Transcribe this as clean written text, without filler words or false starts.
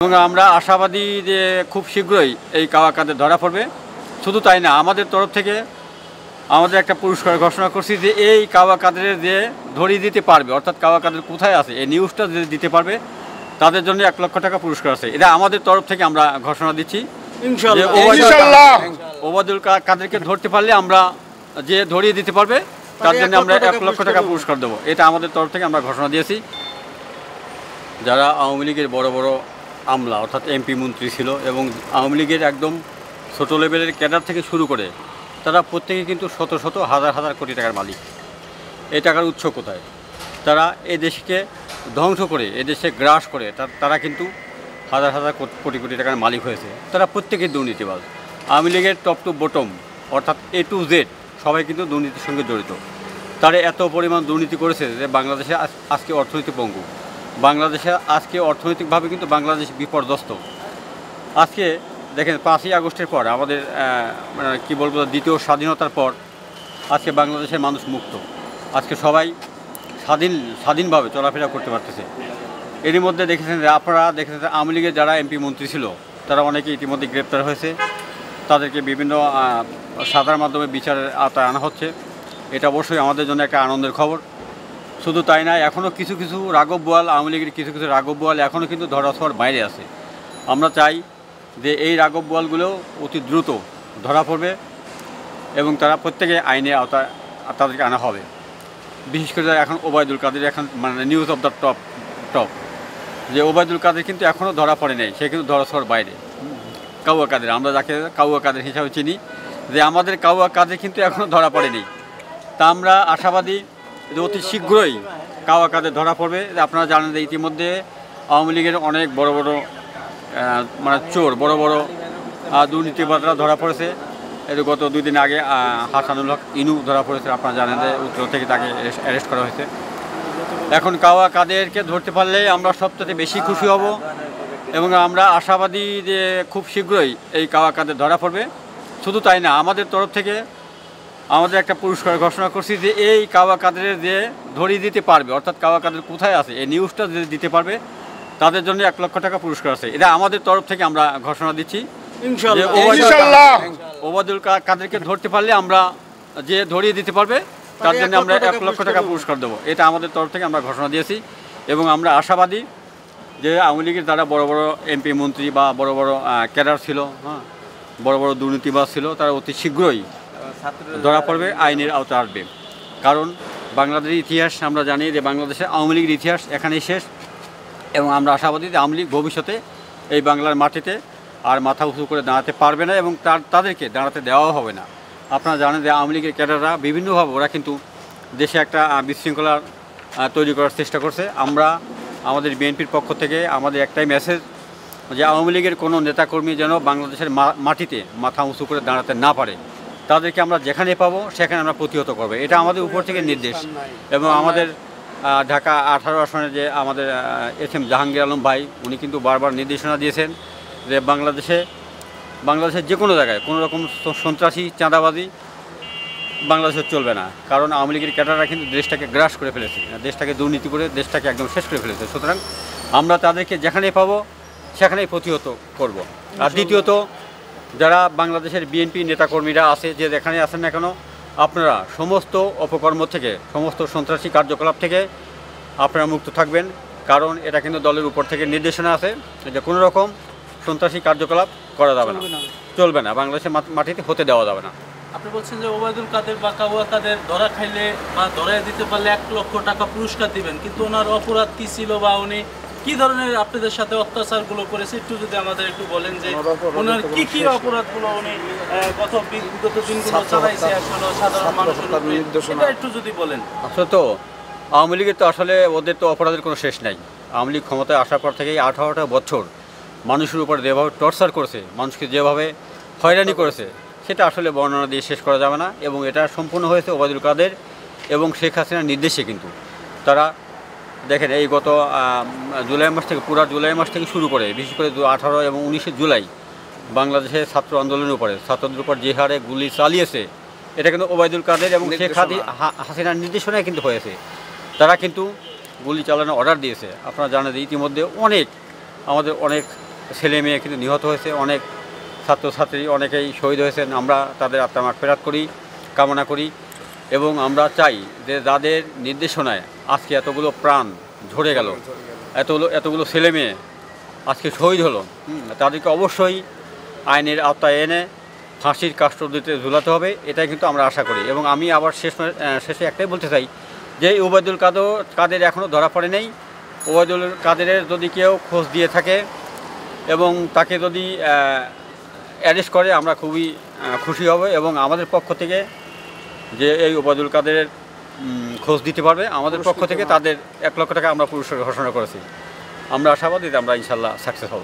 এবং আমরা আশাবাদী যে খুব শীঘ্রই এই কাওয়া কাদের ধরা পড়বে। শুধু তাই না, আমাদের তরফ থেকে আমাদের একটা পুরস্কার ঘোষণা করছি যে এই কাওয়া কাদের যে ধরিয়ে দিতে পারবে, অর্থাৎ কাওয়া কাদের কোথায় আছে এই নিউজটা যে দিতে পারবে তাদের জন্য 1 লক্ষ টাকা পুরস্কার আছে। এটা আমাদের তরফ থেকে আমরা ঘোষণা দিচ্ছি। ওবায়দুল কাদেরকে ধরতে পারলে আমরা যে ধরিয়ে দিতে পারবে তার জন্য আমরা 1 লক্ষ টাকা পুরস্কার দেবো। এটা আমাদের তরফ থেকে আমরা ঘোষণা দিয়েছি। যারা আওয়ামী লীগের বড় বড় আমলা অর্থাৎ এমপি মন্ত্রী ছিল এবং আওয়ামী লীগের একদম ছোটো লেভেলের ক্যাডার থেকে শুরু করে তারা প্রত্যেকে কিন্তু শত শত হাজার হাজার কোটি টাকার মালিক। এই টাকার উৎস কোথায়? তারা এই দেশকে ধ্বংস করে এদেশে গ্রাস করে তারা কিন্তু হাজার হাজার কোটি কোটি টাকার মালিক হয়েছে। তারা প্রত্যেকেই দুর্নীতিবাজ। আওয়ামী লীগের টপ টু বটম অর্থাৎ A to Z সবাই কিন্তু দুর্নীতির সঙ্গে জড়িত। তারা এত পরিমাণ দুর্নীতি করেছে যে বাংলাদেশে আজকে অর্থনীতি পঙ্গু। বাংলাদেশে আজকে অর্থনৈতিকভাবে কিন্তু বাংলাদেশ বিপর্যস্ত। আজকে দেখেন 5ই আগস্টের পর আমাদের কি বলবো দ্বিতীয় স্বাধীনতার পর আজকে বাংলাদেশের মানুষ মুক্ত। আজকে সবাই স্বাধীনভাবে চলাফেরা করতে পারতেছে। এরই মধ্যে দেখেছেন যে আপনারা দেখেছেন আওয়ামী লীগের যারা এমপি মন্ত্রী ছিল তারা অনেকে ইতিমধ্যে গ্রেপ্তার হয়েছে। তাদেরকে বিভিন্ন সাধারণ মাধ্যমে বিচারের আওতায় আনা হচ্ছে। এটা অবশ্যই আমাদের জন্য একটা আনন্দের খবর। শুধু তাই না, এখনও কিছু কিছু রাঘব বোয়াল, আওয়ামী লীগের কিছু কিছু রাঘব বোয়াল এখনও কিন্তু ধরাছোঁয়ার বাইরে আছে। আমরা চাই যে এই রাঘব বোয়ালগুলো অতি দ্রুত ধরা পড়বে এবং তারা প্রত্যেকে আইনে আওতায় তাদেরকে আনা হবে। বিশেষ করে এখন ওবায়দুল কাদের এখন মানে নিউজ অফ দ্য টপ যে ওবায়দুল কাদের কিন্তু এখনও ধরা পড়ে নাই, সে কিন্তু ধরাছোঁয়ার বাইরে। কাওয়া কাদের, আমরা যাকে কাওয়া কাদের হিসাবে চিনি, যে আমাদের কাওয়া কাদের কিন্তু এখনও ধরা পড়েনি। তা আমরা আশাবাদী যে অতি শীঘ্রই কাওয়া কাদের ধরা পড়বে। আপনারা জানেন যে ইতিমধ্যে আওয়ামী লীগের অনেক বড় বড় মানে চোর, বড় বড় দুর্নীতিবাদরা ধরা পড়েছে। এই গত 2 দিন আগে হাসানুল হক ইনু ধরা পড়েছে। আপনারা জানেন যে উত্তর থেকে তাকে অ্যারেস্ট করা হয়েছে। এখন কাওয়া কাদেরকে ধরতে পারলে আমরা সবচেয়ে বেশি খুশি হব এবং আমরা আশাবাদী যে খুব শীঘ্রই এই কাওয়া কাদের ধরা পড়বে। শুধু তাই না, আমাদের তরফ থেকে আমাদের একটা পুরস্কার ঘোষণা করছি যে এই কাওয়া কাদের যে ধরিয়ে দিতে পারবে, অর্থাৎ কাওয়া কাদের কোথায় আছে এই নিউজটা যে দিতে পারবে তাদের জন্য 1 লক্ষ টাকা পুরস্কার আছে। এটা আমাদের তরফ থেকে আমরা ঘোষণা দিচ্ছি। ওবায়দুল কাদেরকে ধরতে পারলে আমরা যে ধরিয়ে দিতে পারবে তার জন্য আমরা 1 লক্ষ টাকা পুরস্কার দেবো। এটা আমাদের তরফ থেকে আমরা ঘোষণা দিয়েছি এবং আমরা আশাবাদী যে আওয়ামী লীগের যারা বড় বড় এমপি মন্ত্রী বা বড় বড় ক্যাডার ছিল, বড় বড় দুর্নীতিবাজ ছিল, তারা অতি শীঘ্রই ধরা পড়বে, আইনের আওতায় আসবে। কারণ বাংলাদেশের ইতিহাস আমরা জানি যে বাংলাদেশের আওয়ামী লীগের ইতিহাস এখানেই শেষ এবং আমরা আশাবাদী যে আওয়ামী লীগ ভবিষ্যতে এই বাংলার মাটিতে আর মাথা উঁচু করে দাঁড়াতে পারবে না এবং তাদেরকে দাঁড়াতে দেওয়াও হবে না। আপনারা জানেন যে আওয়ামী লীগের ক্যাডাররা বিভিন্নভাবে ওরা কিন্তু দেশে একটা বিশৃঙ্খলা তৈরি করার চেষ্টা করছে। আমরা আমাদের বিএনপির পক্ষ থেকে আমাদের একটাই মেসেজ যে আওয়ামী লীগের কোনো নেতাকর্মী যেন বাংলাদেশের মাটিতে মাথা উঁচু করে দাঁড়াতে না পারে। তাদেরকে আমরা যেখানে পাবো সেখানে আমরা প্রতিহত করবো। এটা আমাদের উপর থেকে নির্দেশ এবং আমাদের ঢাকা 18 আসনে যে আমাদের SM জাহাঙ্গীর আলম ভাই, উনি কিন্তু বারবার নির্দেশনা দিয়েছেন যে বাংলাদেশের যে কোনো জায়গায় কোনো রকম সন্ত্রাসী চাঁদাবাজি বাংলাদেশে চলবে না। কারণ আওয়ামী লীগের ক্যাডাররা কিন্তু দেশটাকে গ্রাস করে ফেলেছে, দেশটাকে দুর্নীতি করে দেশটাকে একদম শেষ করে ফেলেছে। সুতরাং আমরা তাদেরকে যেখানেই পাবো সেখানেই প্রতিহত করব। আর দ্বিতীয়ত, যারা বাংলাদেশের বিএনপি নেতাকর্মীরা আছে যে যেখানে আছেন না কেন, আপনারা সমস্ত অপকর্ম থেকে, সমস্ত সন্ত্রাসী কার্যকলাপ থেকে আপনারা মুক্ত থাকবেন। কারণ এটা কিন্তু দলের উপর থেকে নির্দেশনা আছে যে কোনো রকম সন্ত্রাসী কার্যকলাপ করা যাবে না, চলবে না, বাংলাদেশের মাটিতে হতে দেওয়া যাবে না। আপনি বলছেন যে ওবায়দুল কাদের বা কাওয়া কাদের ধরা খাইলে বা ধরাই দিতে পারলে 1 লক্ষ টাকা পুরস্কার দিবেন, কিন্তু ওনার অপরাধ কী ছিল বা উনি কী ধরনের আপনাদের সাথে অত্যাচারগুলো করেছে একটু যদি আমাদের একটু বলেন যে ওনার কী কী অপরাধগুলো উনি বিগত দিনগুলো চালাইছে আসলে সাধারণ মানুষের এটা একটু যদি বলেন। আসলে তো আওয়ামী লীগের তো আসলে ওদের তো অপরাধের কোনো শেষ নাই। আওয়ামী লীগ ক্ষমতায় আসার পর থেকেই 18টা বছর মানুষের উপর যেভাবে টর্চার করেছে, মানুষকে যেভাবে হয়রানি করেছে সেটা আসলে বর্ণনা দিয়ে শেষ করা যাবে না। এবং এটা সম্পূর্ণ হয়েছে ওবায়দুল কাদের এবং শেখ হাসিনার নির্দেশে। কিন্তু তারা দেখেন এই গত জুলাই মাস থেকে, পুরা জুলাই মাস থেকে শুরু করে বিশেষ করে 18 এবং 19 জুলাই বাংলাদেশের ছাত্র আন্দোলনের উপরে ছাত্রদের উপর যে হারে গুলি চালিয়েছে এটা কিন্তু ওবায়দুল কাদের এবং শেখ হাসিনার নির্দেশনায় কিন্তু হয়েছে। তারা কিন্তু গুলি চালানোর অর্ডার দিয়েছে। আপনারা জানেন যে ইতিমধ্যে আমাদের অনেক ছেলে মেয়ে কিন্তু নিহত হয়েছে, অনেক ছাত্রছাত্রী অনেকেই শহীদ হয়েছেন। আমরা তাদের আত্মা মাগফিরাত করি, কামনা করি এবং আমরা চাই যে যাদের নির্দেশনায় আজকে এতগুলো প্রাণ ঝরে গেল, এতগুলো ছেলে মেয়ে আজকে শহীদ হলো, তাদেরকে অবশ্যই আইনের আওতায় এনে ফাঁসির কাষ্ঠদিতে ঝুলাতে হবে, এটাই কিন্তু আমরা আশা করি। এবং আমি আবার শেষে একটাই বলতে চাই যে ওবায়দুল কাদের এখনও ধরা পড়ে নেই। ওবায়দুল কাদেরের যদি কেউ খোঁজ দিয়ে থাকে এবং তাকে যদি অ্যারেস্ট করে আমরা খুবই খুশি হব এবং আমাদের পক্ষ থেকে যে এই ওবায়দুল কাদেরের খোঁজ দিতে পারবে আমাদের পক্ষ থেকে তাদের 1 লক্ষ টাকা আমরা পুরস্কার ঘোষণা করেছি। আমরা আশাবাদী যে আমরা ইনশাল্লাহ সাকসেস হব।